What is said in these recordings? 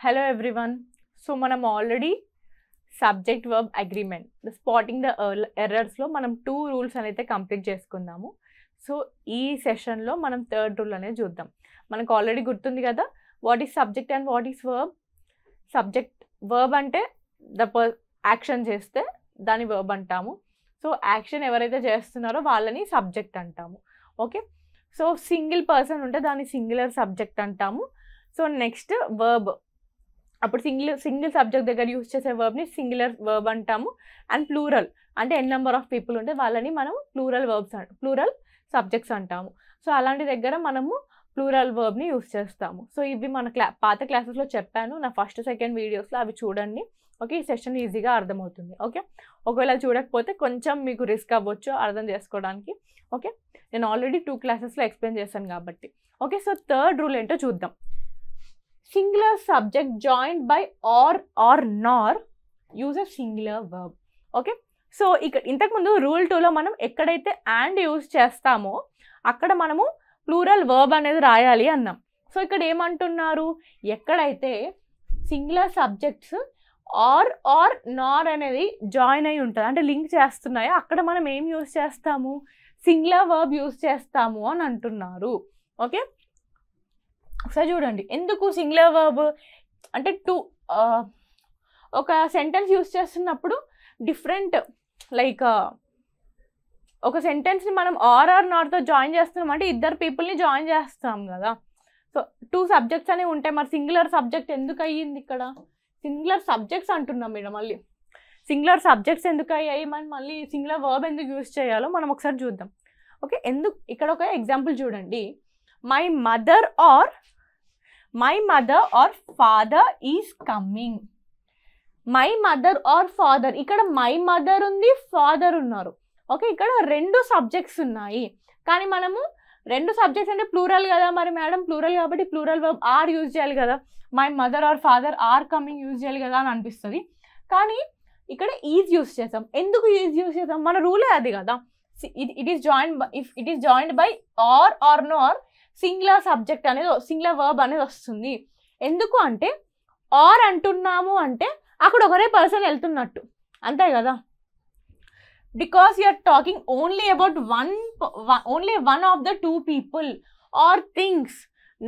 Hello everyone. So మనం already subject verb agreement spotting the ఎర్రర్స్లో మనం 2 రూల్స్ అనేది కంప్లీట్ చేసుకుందాము. సో ఈ సెషన్లో మనం 3rd రూల్ అనేది చూద్దాం. మనకు ఆల్రెడీ గుర్తుంది కదా, what is subject and what is verb. Subject verb అంటే యాక్షన్ చేస్తే దాని వర్బ్ అంటాము. సో యాక్షన్ ఎవరైతే చేస్తున్నారో వాళ్ళని సబ్జెక్ట్ అంటాము. ఓకే, సో సింగిల్ పర్సన్ ఉంటే దాన్ని సింగులర్ సబ్జెక్ట్ అంటాము. సో నెక్స్ట్ వర్బ్, అప్పుడు సింగిల్ సబ్జెక్ట్ దగ్గర యూజ్ చేసే వర్బ్ని సింగులర్ వర్బ్ అంటాము. అండ్ ప్లూరల్ అంటే ఎన్ నెంబర్ ఆఫ్ పీపుల్ ఉంటే వాళ్ళని మనం ప్లూరల్ సబ్జెక్ట్స్ అంటాము. సో అలాంటి దగ్గర మనము ప్లూరల్ వర్బ్ని యూజ్ చేస్తాము. సో ఇవి మన పాత క్లాసెస్లో చెప్పాను, నా ఫస్ట్ సెకండ్ వీడియోస్లో అవి చూడండి. ఓకే, ఈ సెషన్ ఈజీగా అర్థమవుతుంది. ఓకే, ఒకవేళ చూడకపోతే కొంచెం మీకు రిస్క్ అవ్వచ్చు అర్థం చేసుకోవడానికి. ఓకే, నేను ఆల్రెడీ 2 క్లాసెస్లో ఎక్స్ప్లెయిన్ చేశాను కాబట్టి. ఓకే, సో 3rd రూల్ ఏంటో చూద్దాం. Singular subject joined by or nor use a singular verb. Okay, so ఇక్కడ ఇంతకుముందు రూల్ 2లో మనం ఎక్కడైతే అండ్ యూజ్ చేస్తామో అక్కడ మనము ప్లూరల్ వర్బ్ అనేది రాయాలి అన్నాం. సో ఇక్కడ ఏమంటున్నారు, ఎక్కడైతే సింగులర్ సబ్జెక్ట్స్ ఆర్ నార్ అనేది జాయిన్ అయి ఉంటుంది అంటే లింక్ చేస్తున్నాయో అక్కడ మనం ఏం యూజ్ చేస్తాము, సింగులర్ వర్బ్ యూజ్ చేస్తాము అని అంటున్నారు. ఓకే, ఒకసారి చూడండి, ఎందుకు సింగులర్ వర్బ్ అంటే ఒక సెంటెన్స్ యూజ్ చేస్తున్నప్పుడు డిఫరెంట్ లైక్ ఒక సెంటెన్స్ని మనం ఆర్ నాట్తో జాయిన్ చేస్తున్నాం అంటే ఇద్దరు పీపుల్ని జాయిన్ చేస్తాం కదా. సో 2 సబ్జెక్ట్స్ అనేవి ఉంటాయి, మరి సింగులర్ సబ్జెక్ట్ ఎందుకు అయ్యింది ఇక్కడ? సింగులర్ సబ్జెక్ట్స్ అంటున్నాం మీరు, మళ్ళీ సింగులర్ సబ్జెక్ట్స్ ఎందుకు అయ్యాయి, మనం మళ్ళీ సింగులర్ వర్బ్ ఎందుకు యూజ్ చేయాలో మనం ఒకసారి చూద్దాం. ఓకే, ఎందుకు ఇక్కడ ఒక ఎగ్జాంపుల్ చూడండి. My mother or father is coming. My mother or father, ఇక్కడ మై మదర్ ఉంది, ఫాదర్ ఉన్నారు. ఓకే, ఇక్కడ 2 సబ్జెక్ట్స్ ఉన్నాయి, కానీ మనము 2 సబ్జెక్ట్స్ అంటే ప్లూరల్ కదా, మరి మేడం ప్లూరల్ కాబట్టి ప్లూరల్ వర్బ్ ఆర్ యూజ్ చేయాలి కదా, my mother or father are coming use చేయాలి కదా అని అనిపిస్తుంది. కానీ ఇక్కడ ఈజ్ యూజ్ చేసాం. ఎందుకు ఈజ్ యూజ్ చేసాం? మన రూలే అది కదా. It is joined by or nor singular subject అనేది సింగులర్ వర్బ్ అనేది వస్తుంది. ఎందుకు అంటే ఆర్ అంటున్నాము అంటే అక్కడ ఒకరే పర్సన్ వెళ్తున్నట్టు, అంతే కదా. Because you're talking only about one of the 2 people or things,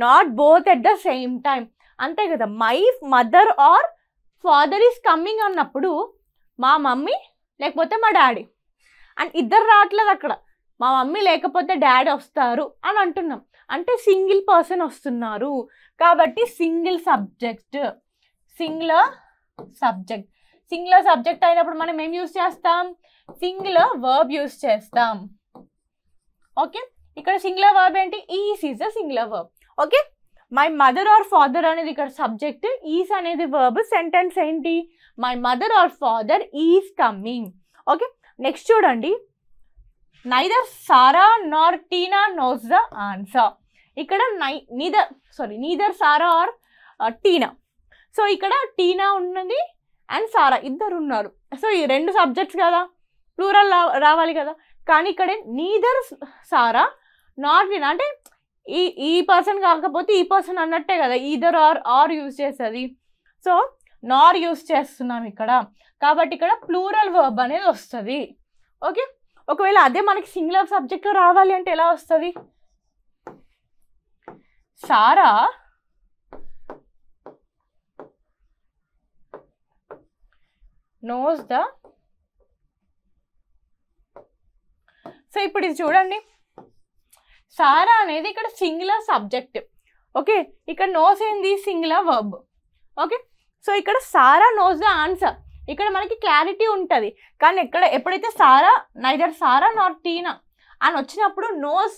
not both at the same time, అంతే కదా. My mother or father is coming అన్నప్పుడు మా మమ్మీ లేకపోతే మా డాడీ అండ్ ఇద్దరు రావట్లేదు అక్కడ, మా మమ్మీ లేకపోతే డాడీ వస్తారు అని అంటున్నాం అంటే సింగిల్ పర్సన్ వస్తున్నారు కాబట్టి సింగులర్ సబ్జెక్ట్ అయినప్పుడు మనం ఏం యూజ్ చేస్తాం, సింగులర్ వర్బ్ యూజ్ చేస్తాం. ఓకే, ఇక్కడ సింగులర్ వర్బ్ ఏంటి, is is a singular verb. Okay, my mother or father అనేది ఇక్కడ సబ్జెక్ట్, ఈజ్ అనేది వర్బ్, సెంటెన్స్ ఏంటి, my mother or father is coming. Okay, next చూడండి, neither Sara nor Tina knows the answer. ఇక్కడ neither Sara or Tina. So ఇక్కడ Tina ఉన్నది and సారా ఇద్దరు ఉన్నారు. సో ఈ 2 సబ్జెక్ట్స్ కదా, ప్లూరల్ రావాలి కదా, కానీ ఇక్కడ నీదర్ సారా నాట్ టీనా అంటే ఈ పర్సన్ కాకపోతే ఈ పర్సన్ అన్నట్టే కదా, ఈదర్ ఆర్ యూజ్ చేస్తుంది. సో నార్ యూజ్ చేస్తున్నాం ఇక్కడ కాబట్టి ఇక్కడ ప్లూరల్ వర్బ్ అనేది వస్తుంది. ఓకే, ఒకవేళ అదే మనకి సింగులర్ సబ్జెక్ట్లో రావాలి అంటే ఎలా వస్తుంది, సారా నోస్ ద. సో ఇప్పుడు ఇది చూడండి, సారా అనేది ఇక్కడ సింగులర్ సబ్జెక్ట్. ఓకే, ఇక్కడ నోస్ ఏంది, సింగులర్ వర్బ్. ఓకే, సో ఇక్కడ సారా నోస్ ద ఆన్సర్, ఇక్కడ మనకి క్లారిటీ ఉంటుంది. కానీ ఎప్పుడైతే నైదర్ సారా నార్ టీనా అని వచ్చినప్పుడు నోస్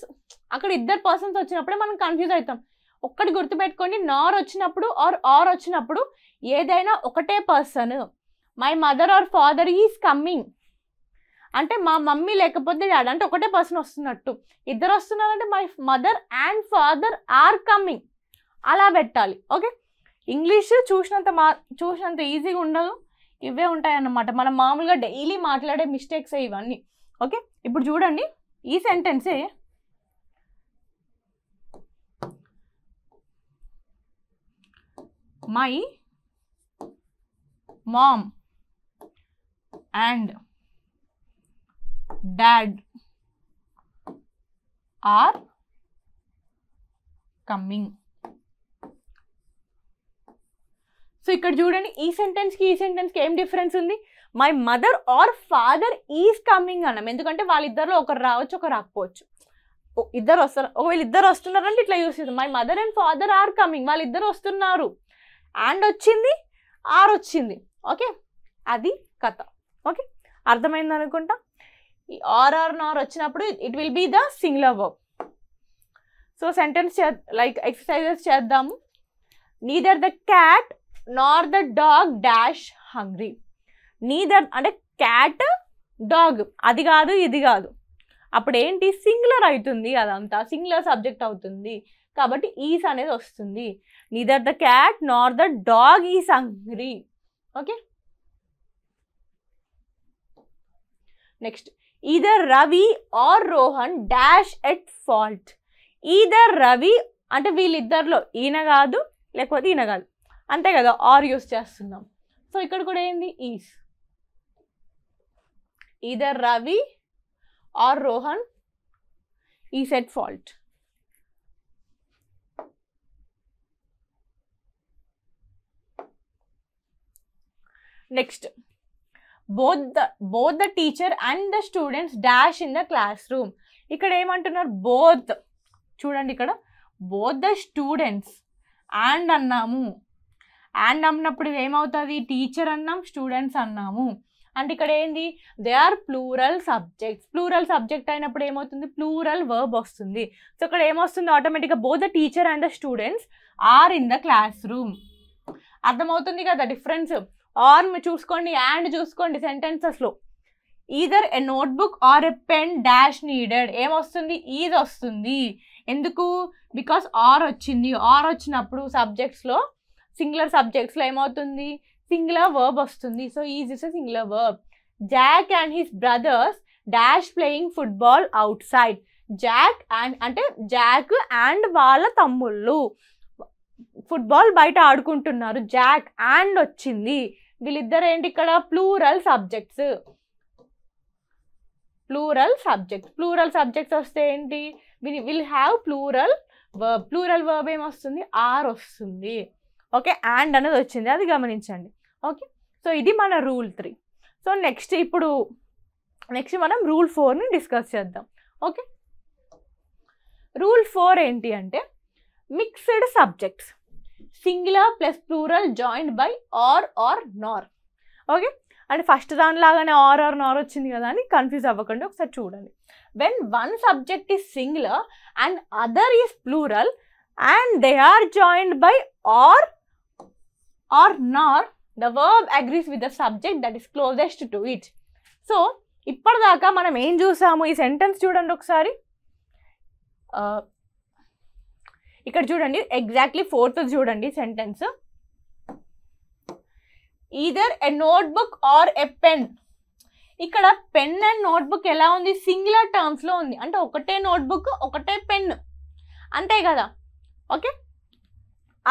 అక్కడ ఇద్దరు పర్సన్స్ వచ్చినప్పుడే మనం కన్ఫ్యూజ్ అవుతాం. ఒక్కటి గుర్తుపెట్టుకోండి, నార్ వచ్చినప్పుడు ఆర్ వచ్చినప్పుడు ఏదైనా ఒకటే person, my mother or father is coming అంటే మా మమ్మీ లేకపోతే డాడీ అంటే ఒకటే పర్సన్ వస్తున్నట్టు, ఇద్దరు వస్తున్నారంటే my mother and father are coming అలా పెట్టాలి. ఓకే, ఇంగ్లీష్ చూసినంత ఈజీగా ఉండదు, ఇవే ఉంటాయన్నమాట మనం మామూలుగా డైలీ మాట్లాడే మిస్టేక్స్ ఇవన్నీ. ఓకే, ఇప్పుడు చూడండి ఈ సెంటెన్సే, my mom and dad are coming. So ఇక్కడ చూడండి ఈ సెంటెన్స్కి ఈ సెంటెన్స్కి ఏం డిఫరెన్స్ ఉంది? My mother or father is coming అన్నాం, ఎందుకంటే వాళ్ళిద్దరిలో ఒకరు రావచ్చు ఒకరు రాకపోవచ్చు. ఇద్దరు వస్తారు, ఒకవేళ ఇద్దరు వస్తున్నారంటే ఇట్లా యూస్ చేస్తాం. My mother and father are coming, వాళ్ళిద్దరు వస్తున్నారు, అండ్ వచ్చింది ఆర్ వచ్చింది. ఓకే, అది కథ. ఓకే, అర్థమైంది అనుకుంటా. ఈ ఆర్ నార్ వచ్చినప్పుడు it will be the singular verb. So sentence like exercises చేద్దాము. Neither the cat nor the dog dash hungry. Neither అంటే క్యాట్ డాగ్, అది కాదు ఇది కాదు, అప్పుడు ఏంటి సింగులర్ అవుతుంది, అదంతా సింగులర్ సబ్జెక్ట్ అవుతుంది, కాబట్టి ఈస్ అనేది వస్తుంది. Neither the cat nor the dog is hungry. Okay, next either Ravi or Rohan dash at fault. Either Ravi అంటే వీళ్ళిద్దరిలో ఈయన కాదు లేకపోతే ఈయన కాదు, అంతే కదా, ఆర్ యూస్ చేస్తున్నాం. సో ఇక్కడ కూడా ఏంది is. Either Ravi or Rohan is at fault. Next both the teacher and the students dash in the classroom. ఇక్కడ ఏమంటున్నారు? బోత్. చూడండి ఇక్కడ both the students అండ్ అన్నాము, అండ్ అన్నప్పుడు ఏమవుతుంది? టీచర్ అన్నాం స్టూడెంట్స్ అన్నాము, అంటే ఇక్కడ ఏంది? They are plural subjects. Plural subject అయినప్పుడు ఏమవుతుంది? ప్లూరల్ వర్బ్ వస్తుంది. సో ఇక్కడ ఏమొస్తుంది? ఆటోమేటిక్గా both the teacher and the students are in the classroom. అర్థమవుతుంది కదా డిఫరెన్స్? ఆర్ చూసుకోండి, అండ్ చూసుకోండి సెంటెన్సెస్లో. Either a notebook or a pen dash needed, ఏమొస్తుంది? ఈజ్ వస్తుంది. ఎందుకు? బికాస్ ఆర్ వచ్చింది. ఆర్ వచ్చినప్పుడు సబ్జెక్ట్స్లో సింగులర్ సబ్జెక్ట్స్లో ఏమవుతుంది? సింగులర్ వర్బ్ వస్తుంది. So is is a singular verb. Jack and his brothers dash playing football out side. Jack and అంటే Jack and వాళ్ళ తమ్ముళ్ళు ఫుట్బాల్ బయట ఆడుకుంటున్నారు. జాక్ అండ్ వచ్చింది. వీళ్ళిద్దరు ఏంటి ఇక్కడ? Plural subjects. Plural subjects. Plural subjects వస్తే ఏంటి? Will have plural verb. Plural verb ఏమొస్తుంది? ఆర్ వస్తుంది. ఓకే, అండ్ అనేది వచ్చింది, అది గమనించండి. ఓకే, సో ఇది మన రూల్ 3. సో నెక్స్ట్ మనం రూల్ 4ని డిస్కస్ చేద్దాం. ఓకే, రూల్ 4 ఏంటి అంటే mixed subjects, singular plus plural joined by or nor. Okay, అంటే ఫస్ట్ దానిలాగానే ఆర్ నార్ వచ్చింది కదా అని కన్ఫ్యూజ్ అవ్వకండి, ఒకసారి చూడండి. When one subject is singular and other is plural and they are joined by or nor, the verb agrees with the subject that is closest to it. So ఇప్పటిదాకా మనం ఏం చూసాము? ఈ సెంటెన్స్ చూడండి ఒకసారి. ఇక్కడ చూడండి, ఎగ్జాక్ట్లీ 4th చూడండి sentence. Either a notebook or a pen. ఇక్కడ పెన్ అండ్ నోట్బుక్ ఎలా ఉంది? సింగులర్ టర్మ్స్లో ఉంది, అంటే ఒకటే నోట్బుక్ ఒకటే పెన్, అంతే కదా. ఓకే,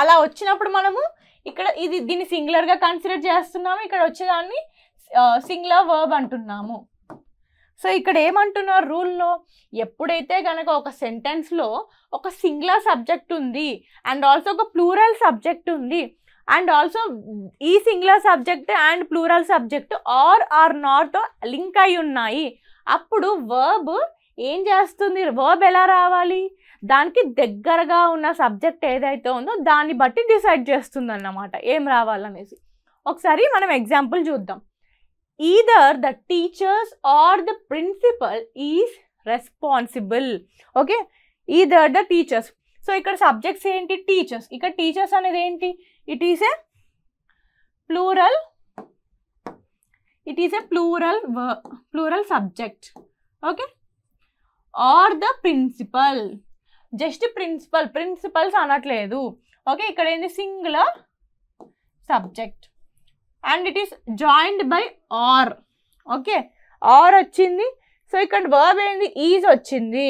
అలా వచ్చినప్పుడు మనము ఇక్కడ దీన్ని సింగులర్గా కన్సిడర్ చేస్తున్నాము, ఇక్కడ వచ్చేదాన్ని సింగులర్ వర్బ్ అంటున్నాము. సో ఇక్కడ ఏమంటున్నారు రూల్లో? ఎప్పుడైతే కనుక ఒక సెంటెన్స్లో ఒక సింగులర్ సబ్జెక్ట్ ఉంది అండ్ ఆల్సో ఒక ప్లూరల్ సబ్జెక్ట్ ఉంది అండ్ ఆల్సో ఈ singular subject and plural subject or నార్తో లింక్ అయి ఉన్నాయి, అప్పుడు వర్బ్ ఏం చేస్తుంది? వర్బ్ ఎలా రావాలి? దానికి దగ్గరగా ఉన్న సబ్జెక్ట్ ఏదైతే ఉందో దాన్ని బట్టి డిసైడ్ చేస్తుంది అన్నమాట ఏం రావాలనేసి. ఒకసారి మనం ఎగ్జాంపుల్ చూద్దాం. Either the teachers or the principal is responsible. Okay, either the teachers. So ఇక్కడ సబ్జెక్ట్స్ ఏంటి? టీచర్స్. ఇక్కడ టీచర్స్ అనేది ఏంటి? It is a plural subject. Okay, or the principal. Just principals అనట్లేదు. ఓకే, ఇక్కడ ఏంటి? Singular subject and it is joined by or. Okay, or వచ్చింది. సో ఇక్కడ వర్బ్ ఏంది? ఈజ్ వచ్చింది.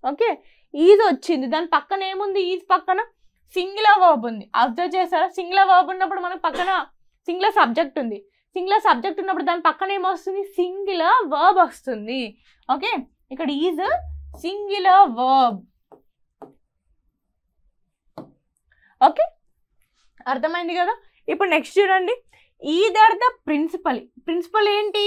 ఓకే, ఈజ్ వచ్చింది, దాని పక్కన ఏముంది? ఈజ్ పక్కన సింగులర్ వర్బ్ ఉంది. అబ్జర్వ్ చేస్తారా? సింగులర్ వర్బ్ ఉన్నప్పుడు మనకు పక్కన సింగులర్ సబ్జెక్ట్ ఉంది. సింగులర్ సబ్జెక్ట్ ఉన్నప్పుడు దాని పక్కన ఏమొస్తుంది, సింగులర్ వర్బ్ వస్తుంది. ఓకే, ఇక్కడ ఈజ్ సింగులర్ వర్బ్. ఓకే, అర్థమైంది కదా. ఇప్పుడు నెక్స్ట్ చూడండి, ఈదర్ ద ప్రిన్సిపల్. ప్రిన్సిపల్ ఏంటి,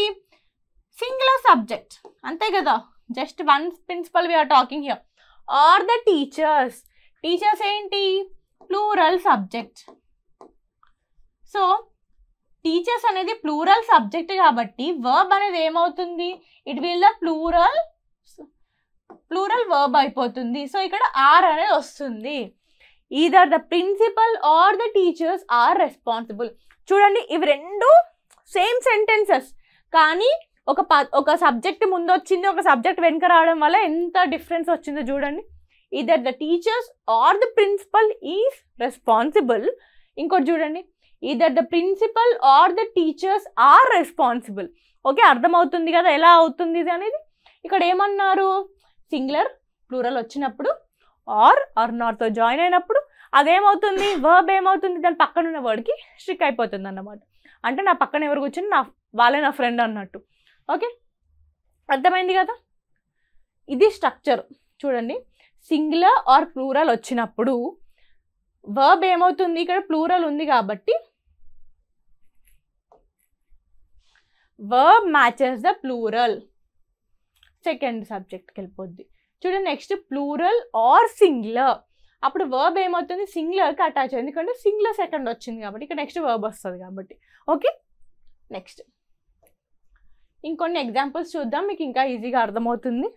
సింగులర్ సబ్జెక్ట్ అంతే కదా, just one principal we're talking here. Or the teachers. Teachers ఏంటి, ప్లూరల్ సబ్జెక్ట్. సో టీచర్స్ అనేది ప్లూరల్ సబ్జెక్ట్ కాబట్టి వర్బ్ అనేది ఏమవుతుంది, it will the plural verb అయిపోతుంది. సో ఇక్కడ ఆర్ అనేది వస్తుంది. Either the principal or the teachers are responsible. చూడండి, ఇవి రెండు సేమ్ సెంటెన్సెస్, కానీ ఒక సబ్జెక్ట్ ముందు వచ్చింది, ఒక సబ్జెక్ట్ వెనుక రావడం వల్ల ఎంత డిఫరెన్స్ వచ్చిందో చూడండి. Either the teachers or the principal is responsible. ఇంకోటి చూడండి, either the principal or the teachers are responsible. Okay, అర్థమవుతుంది కదా ఎలా అవుతుంది ఇది అనేది. ఇక్కడ ఏమన్నారు, సింగులర్ ప్లూరల్ వచ్చినప్పుడు ఆర్ నాట్తో జాయిన్ అయినప్పుడు అదేమవుతుంది, వర్బ్ ఏమవుతుంది, దాని పక్కన ఉన్న వర్డ్కి స్ట్రిక్ అయిపోతుంది అన్నమాట. అంటే నా పక్కన ఎవరు కూర్చొని వాళ్ళే నా ఫ్రెండ్ అన్నట్టు. ఓకే, అర్థమైంది కదా. ఇది స్ట్రక్చర్. చూడండి, సింగులర్ ఆర్ ప్లూరల్ వచ్చినప్పుడు వర్బ్ ఏమవుతుంది, ఇక్కడ ప్లూరల్ ఉంది కాబట్టి verb matches the plural, second సబ్జెక్ట్కి వెళ్ళిపోద్ది. చూడండి, నెక్స్ట్ ప్లూరల్ ఆర్ సింగులర్, అప్పుడు వర్బ్ ఏమవుతుంది, సింగులర్కి అటాచ్ అయ్యింది, ఎందుకంటే సింగులర్ సెకండ్ వచ్చింది కాబట్టి ఇక్కడ నెక్స్ట్ వర్బ్ వస్తుంది కాబట్టి. ఓకే, నెక్స్ట్ ఇంకొన్ని ఎగ్జాంపుల్స్ చూద్దాం, మీకు ఇంకా ఈజీగా అర్థమవుతుంది.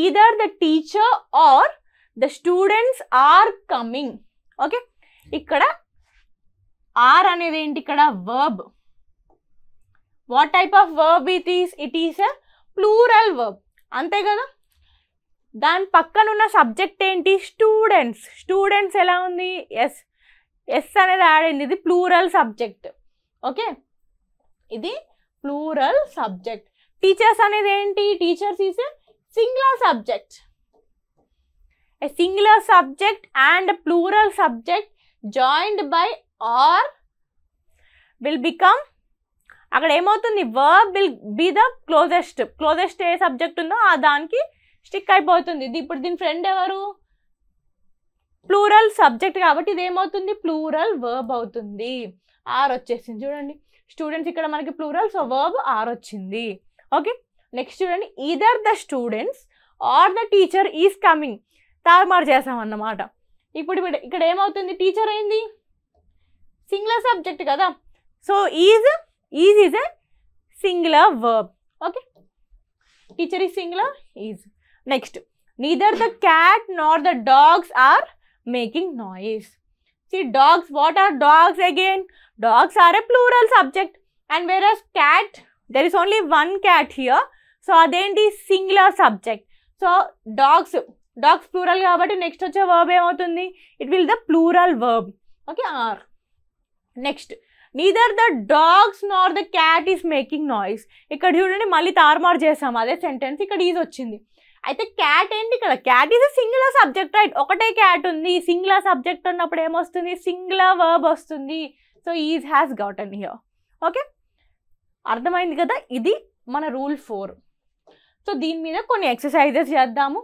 Either the teacher or the students are coming. Okay, ఇక్కడ ఆర్ అనేది ఏంటి, ఇక్కడ verb. What type of verb it is a plural verb, అంతే కదా. దాని పక్కన ఉన్న సబ్జెక్ట్ ఏంటి, స్టూడెంట్స్. స్టూడెంట్స్ ఎలా ఉంది, ఎస్ అనేది యాడ్ అయింది, ఇది ప్లూరల్ సబ్జెక్ట్. ఓకే, ఇది ప్లూరల్ సబ్జెక్ట్. టీచర్స్ అనేది ఏంటి, teachers is a singular subject. A singular subject and a plural subject joined by or will become, అక్కడ ఏమవుతుంది, verb will be the closest A subject ఉందో ఆ దానికి స్టిక్ అయిపోతుంది. ఇది ఇప్పుడు దీని ఫ్రెండ్ ఎవరు, ప్లూరల్ సబ్జెక్ట్ కాబట్టి ఇది ఏమవుతుంది, ప్లూరల్ వర్బ్ అవుతుంది. ఆర్ వచ్చేసింది చూడండి, స్టూడెంట్స్ ఇక్కడ మనకి ప్లూరల్, సో వర్బ్ ఆర్ వచ్చింది. ఓకే, నెక్స్ట్ చూడండి, either the students or the teacher is coming. తారుమారు చేసాం అన్నమాట. ఇప్పుడు ఇక్కడ ఏమవుతుంది, టీచర్ అయింది సింగులర్ సబ్జెక్ట్ కదా, so is is a singular verb. Okay, teacher is singular, is. Next, neither the cat nor the dogs are making noise. See, dogs, what are dogs again? Dogs are a plural subject, and whereas cat, there is only one cat here, so adenti singular subject. So dogs plural kabatti next vache verb emoutundi, it will the plural verb. Okay, are. Next, neither the dogs nor the cat is making noise. ikkada chudandi malli tarmar chesam ade sentence ikkada is ochindi. అయితే cat ఏంటి, ఇక్కడ cat is singular subject, right. ఒకటే cat ఉంది, singular subject ఉన్నప్పుడు ఏమొస్తుంది, singular verb వస్తుంది. So is has గాటన్ here. Okay, అర్థమైంది కదా. ఇది మన రూల్ 4. సో దీని మీద కొన్ని ఎక్సర్సైజెస్ చేద్దాము.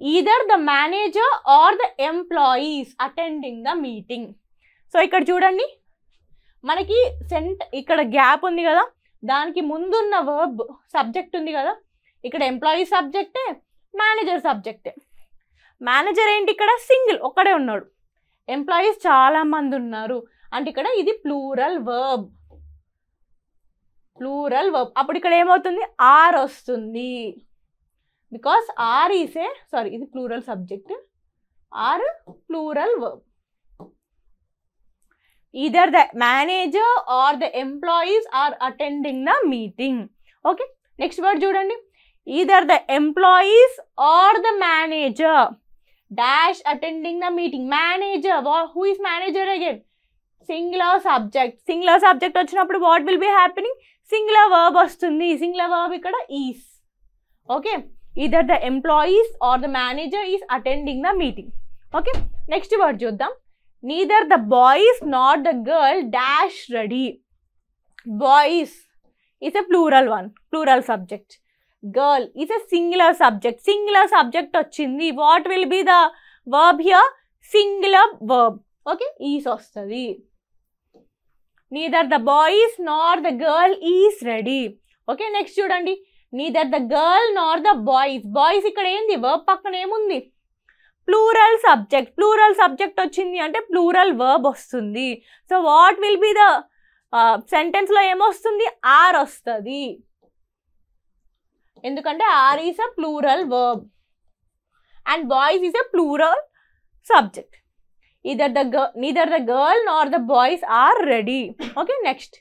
Either the manager or the employees attending the meeting. So ఇక్కడ చూడండి, మనకి ఇక్కడ గ్యాప్ ఉంది కదా, దానికి ముందున్న వర్బ్ సబ్జెక్ట్ ఉంది కదా, ఇక్కడ ఎంప్లాయీ సబ్జెక్టే, మేనేజర్ సబ్జెక్టే. మేనేజర్ ఏంటి, ఇక్కడ సింగిల్ ఒక్కడే ఉన్నాడు, ఎంప్లాయీస్ చాలా మంది ఉన్నారు, అంటే ఇక్కడ ఇది ప్లూరల్ వర్బ్. అప్పుడు ఇక్కడ ఏమవుతుంది, ఆర్ వస్తుంది, బికాస్ ఆర్ ఈస్ ఇది plural subject, are plural verb. either the manager or the employees are attending the meeting. Okay, next word చూడండి, either the employees or the manager dash attending the meeting. Manager, who is manager again? Singular subject వచ్చినప్పుడు what will be happening, singular verb వస్తుంది, singular verb ఇక్కడ is. Okay, either the employees or the manager is attending the meeting. Okay, next word చూద్దాం, neither the boys nor the girl dash ready. Boys is a plural one, plural subject. Girl is a singular subject. Singular subject వచ్చింది. What will be the verb here? Singular verb. Okay, is వస్తుంది. Neither the boys nor the girl is ready. Okay, next చూడండి. Neither the girl nor the boys. Boys ఇక్కడ ఏంది? verb పక్కన ఏముంది? Plural subject. Plural subject వచ్చింది అంటే plural verb వస్తుంది. So what will be the సెంటెన్స్లో ఏమొస్తుంది? ఆర్ వస్తుంది. ఎందుకంటే are is a plural verb and boys is a plural subject. neither the girl nor the boys are ready. Okay, next.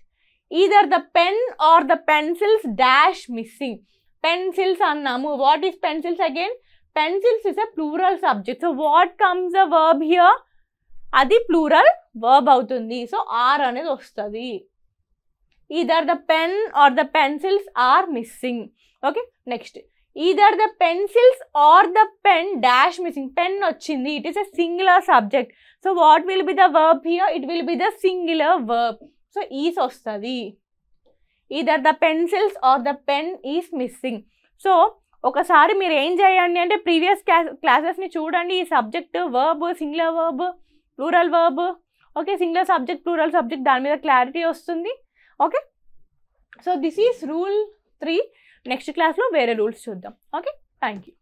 Either the pen or the pencils dash missing. Pencils అన్నాము. What is pencils again? Pencils is a plural subject. So what comes the verb here? అది plural verb అవుతుంది. So are అనేది వస్తుంది. Either the pen or the pencils are missing. Okay, next. Either the pencils or the pen dash missing. Pen వచ్చింది. It is a singular subject. So what will be the verb here? It will be the singular verb. So is వస్తుంది. Either the pencils or the pen is missing. So ఒకసారి మీరు ఏం చేయండి అంటే previous క్లాసెస్ని చూడండి. ఈ subject verb, singular verb, plural verb, okay, singular subject, plural subject, దాని మీద క్లారిటీ వస్తుంది. Okay, so this is rule 3. Next క్లాస్లో వేరే రూల్స్ చూద్దాం. Okay, thank you.